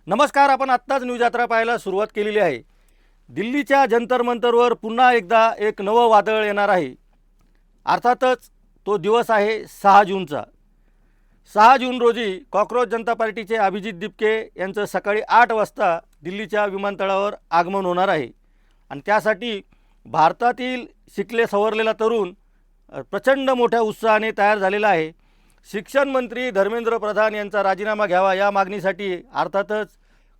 नमस्कार. आपण आत्ताच न्यूज यात्रा पाहायला सुरुवात केलेली आहे. दिल्लीच्या जंतर मंतरवर पुन्हा एकदा एक नवं वादळ येणार आहे. अर्थातच तो दिवस आहे 6 जूनचा. 6 जून रोजी कॉकरोच जनता पार्टीचे अभिजित दिपके यांचं सकाळी 8 वाजता दिल्लीच्या विमानतळावर आगमन होणार आहे. आणि त्यासाठी भारतातील शिकले सवरलेला तरुण प्रचंड मोठ्या उत्साहाने तयार झालेला आहे. शिक्षण मंत्री धर्मेंद्र प्रधान यांचा राजीनामा घ्यावा या मागणीसाठी अर्थातच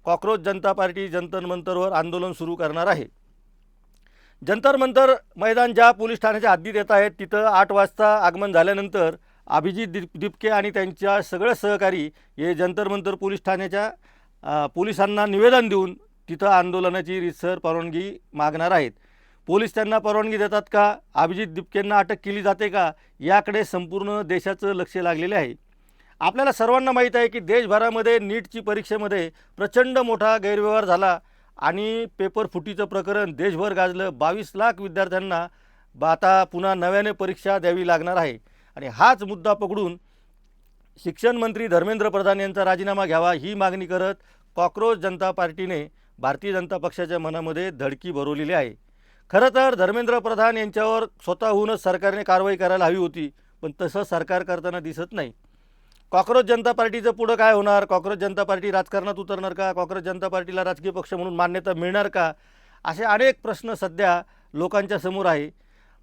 कॉकरोच जनता पार्टी जंतर मंतरवर आंदोलन सुरू करणार आहे. जंतर मंतर मैदान ज्या पोलीस ठाण्याच्या हद्दीत येत आहेत तिथं 8 वाजता आगमन झाल्यानंतर अभिजित दिपके आणि त्यांच्या सगळे सहकारी हे जंतर मंतर पोलीस ठाण्याच्या पोलिसांना निवेदन देऊन तिथं आंदोलनाची रीतसर परवानगी मागणार आहेत. पोलीस त्यांना परवानगी देतात का, अभिजित दिपकेंना अटक केली जाते का, याकडे संपूर्ण देशाचं लक्ष लागलेले आहे. आपल्याला सर्वांना माहीत आहे की देशभरामध्ये नीटची परीक्षेमध्ये प्रचंड मोठा गैरव्यवहार झाला आणि पेपर फुटीचं प्रकरण देशभर गाजलं. 22 लाख विद्यार्थ्यांना आता पुन्हा नव्याने परीक्षा द्यावी लागणार आहे. आणि हाच मुद्दा पकडून शिक्षण मंत्री धर्मेंद्र प्रधान यांचा राजीनामा घ्यावा ही मागणी करत कॉकरोच जनता पार्टीने भारतीय जनता पक्षाच्या मनामध्ये धडकी भरवलेली आहे. खरं तर धर्मेंद्र प्रधान यांच्यावर स्वतःहूनच सरकारने कारवाई करायला हवी होती, पण तसं सरकार करताना दिसत नाही. कॉकरोच जनता पार्टीचं पुढं काय होणार? कॉकरोच जनता पार्टी राजकारणात उतरणार का? कॉकरोच जनता पार्टीला राजकीय पक्ष म्हणून मान्यता मिळणार का? असे अनेक प्रश्न सध्या लोकांच्या समोर आहे.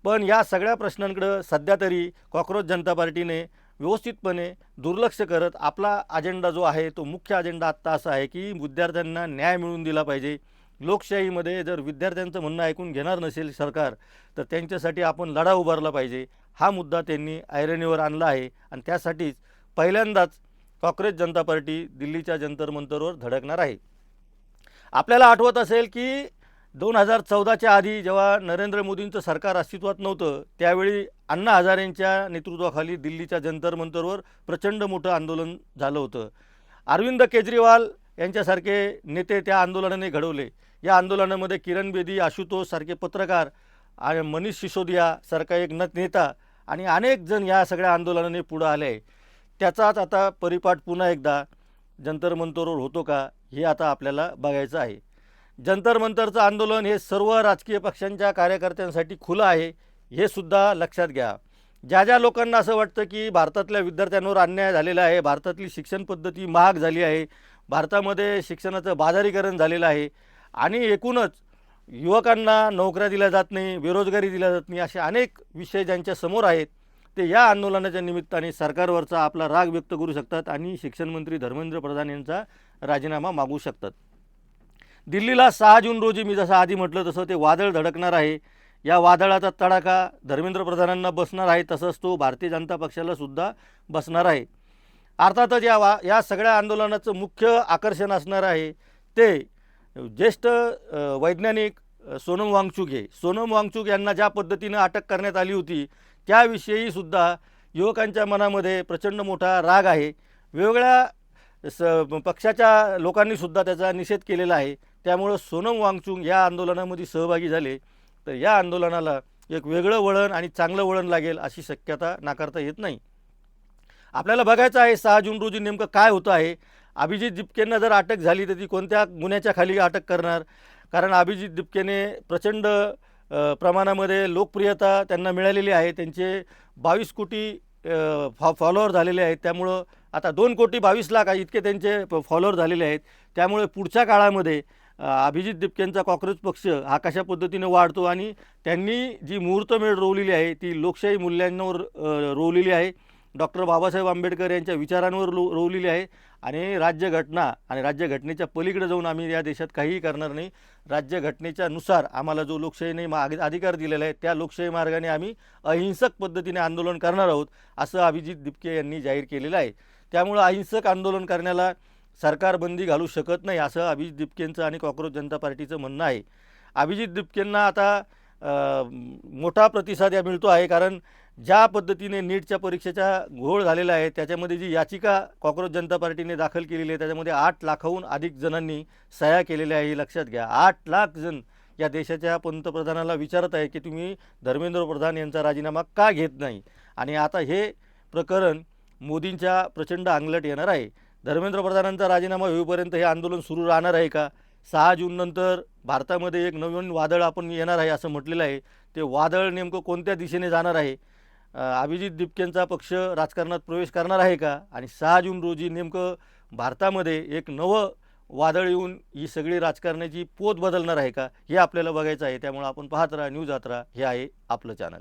पण या सगळ्या प्रश्नांकडं सध्या तरी कॉकरोच जनता पार्टीने व्यवस्थितपणे दुर्लक्ष करत आपला अजेंडा जो आहे तो मुख्य अजेंडा आत्ता असा आहे की विद्यार्थ्यांना न्याय मिळवून दिला पाहिजे. लोकशाहीमध्ये जर विद्यार्थ्यांचं म्हणणं ऐकून घेणार नसेल सरकार तर त्यांच्यासाठी आपण लढा उभारला पाहिजे. हा मुद्दा त्यांनी ऐरणीवर आणला आहे आणि त्यासाठीच पहिल्यांदाच कॉकरोच जनता पार्टी दिल्लीच्या जंतर मंतरवर धडकणार आहे. आपल्याला आठवत असेल की 2014च्या आधी जेव्हा नरेंद्र मोदींचं सरकार अस्तित्वात नव्हतं त्यावेळी अण्णा हजारेंच्या नेतृत्वाखाली दिल्लीच्या जंतर मंतरवर प्रचंड मोठं आंदोलन झालं होतं. अरविंद केजरीवाल यांच्यासारखे नेते त्या आंदोलनाने घडवले. या आंदोलनामध्ये किरण बेदी, आशुतोष सारखे पत्रकार आणि मनीष सिसोदिया सारखा एक नेता आणि अनेक जण या सगळ्या आंदोलनाने पुढं आले आहे. त्याचाच आता परिपाठ पुन्हा एकदा जंतर मंतरवर होतो का हे आता आपल्याला बघायचं आहे. जंतर मंतरचं आंदोलन हे सर्व राजकीय पक्षांच्या कार्यकर्त्यांसाठी खुलं आहे हे सुद्धा लक्षात घ्या. ज्या ज्या लोकांना असं वाटतं की भारतातल्या विद्यार्थ्यांवर अन्याय झालेला आहे, भारतातली शिक्षण पद्धती महाग झाली आहे, भारतामध्ये शिक्षणाचं बाजारीकरण झालेलं आहे आणि एकूणच युवकांना नोकऱ्या दिल्या जात नाही, बेरोजगारी दिल्या जात नाही, असे अनेक विषय ज्यांच्या समोर आहेत ते या आंदोलनाच्या निमित्ताने सरकारवरचा आपला राग व्यक्त करू शकतात आणि शिक्षण मंत्री धर्मेंद्र प्रधान यांचा राजीनामा मागू शकतात. दिल्लीला 6 जून रोजी मी जसं आधी म्हटलं तसं ते वादळ धडकणार आहे. या वादळाचा तडाखा धर्मेंद्र प्रधानांना बसणार आहे, तसंच तो भारतीय जनता पक्षाला सुद्धा बसणार आहे. अर्थातच या सगळ्या आंदोलनाचं मुख्य आकर्षण असणार आहे ते ज्येष्ठ वैज्ञानिक सोनम वांगचुक हे. सोनम वांगचुक यांना ज्या पद्धतीनं अटक करण्यात आली होती त्याविषयी सुद्धा युवकांच्या मनामध्ये प्रचंड मोठा राग आहे. वेगवेगळ्या पक्षाच्या लोकांनीसुद्धा त्याचा निषेध केलेला आहे. त्यामुळं सोनम वांगचुक या आंदोलनामध्ये सहभागी झाले तर या आंदोलनाला एक वेगळं वळण आणि चांगलं वळण लागेल अशी शक्यता नाकारता येत नाही. आपल्याला बघायचं आहे 6 जून रोजी नेमकं काय होतं आहे. अभिजित दिपकेंना जर अटक झाली तर ती कोणत्या गुन्ह्याच्या खाली अटक करणार? कारण अभिजित दिपकेने प्रचंड प्रमाणामध्ये लोकप्रियता त्यांना मिळालेली आहे. त्यांचे 22 कोटी फॉलोअर झालेले आहेत. त्यामुळं आता 2 कोटी 22 लाख इतके त्यांचे फॉलोअर झालेले आहेत. त्यामुळे पुढच्या काळामध्ये अभिजित दिपकेंचा कॉकरोच पक्ष हा कशा पद्धतीने वाढतो आणि त्यांनी जी मुहूर्तमेढ रोवलेली आहे ती लोकशाही मूल्यांवर रोवलेली आहे, डॉक्टर बाबासाहेब आंबेडकर यांच्या विचारांवर रोवलेली आहे आणि राज्यघटना आणि राज्यघटनेच्या पलीकडे जाऊन आम्ही या देशात काहीही करणार नाही. राज्यघटनेच्या नुसार आम्हाला जो लोकशाहीने अधिकार दिलेला आहे त्या लोकशाही मार्गाने आम्ही अहिंसक पद्धतीने आंदोलन करणार आहोत असं अभिजित दिपके यांनी जाहीर केलेलं आहे. त्यामुळं अहिंसक आंदोलन करण्याला सरकार बंदी घालू शकत नाही असं अभिजित दिपकेंचं आणि कॉकरोच जनता पार्टीचं म्हणणं आहे. अभिजित दिपकेंना आता मोठा प्रतिसाद या मिळतो आहे कारण ज्या पद्धतीने नीटच्या परीक्षेचा घोळ झालेला आहे त्याच्यामध्ये जी याचिका कॉकरोच जनता पार्टीने दाखल केलेली आहे त्याच्यामध्ये 8 लाखाहून अधिक जणांनी सह्या केलेल्या आहे. हे लक्षात घ्या. 8 लाख जण या देशाच्या पंतप्रधानाला विचारत आहे की तुम्ही धर्मेंद्र प्रधान यांचा राजीनामा का घेत नाही. आणि आता हे प्रकरण मोदींच्या प्रचंड अंगलट येणार आहे. धर्मेंद्र प्रधानांचा राजीनामा होईपर्यंत हे आंदोलन सुरू राहणार आहे का? 6 जूननंतर भारतामध्ये एक नवीन वादळ आपण येणार आहे असं म्हटलेलं आहे. ते वादळ नेमकं कोणत्या दिशेने जाणार आहे? अभिजित दिपकेंचा पक्ष राजकारणात प्रवेश करणार आहे का? आणि 6 जून रोजी नेमकं भारतामध्ये एक नवं वादळ येऊन ही सगळी राजकारणाची पोत बदलणार आहे का? हे आपल्याला बघायचं आहे. त्यामुळे आपण पाहत राहा न्यूज यात्रा. हे आहे आपलं चॅनल.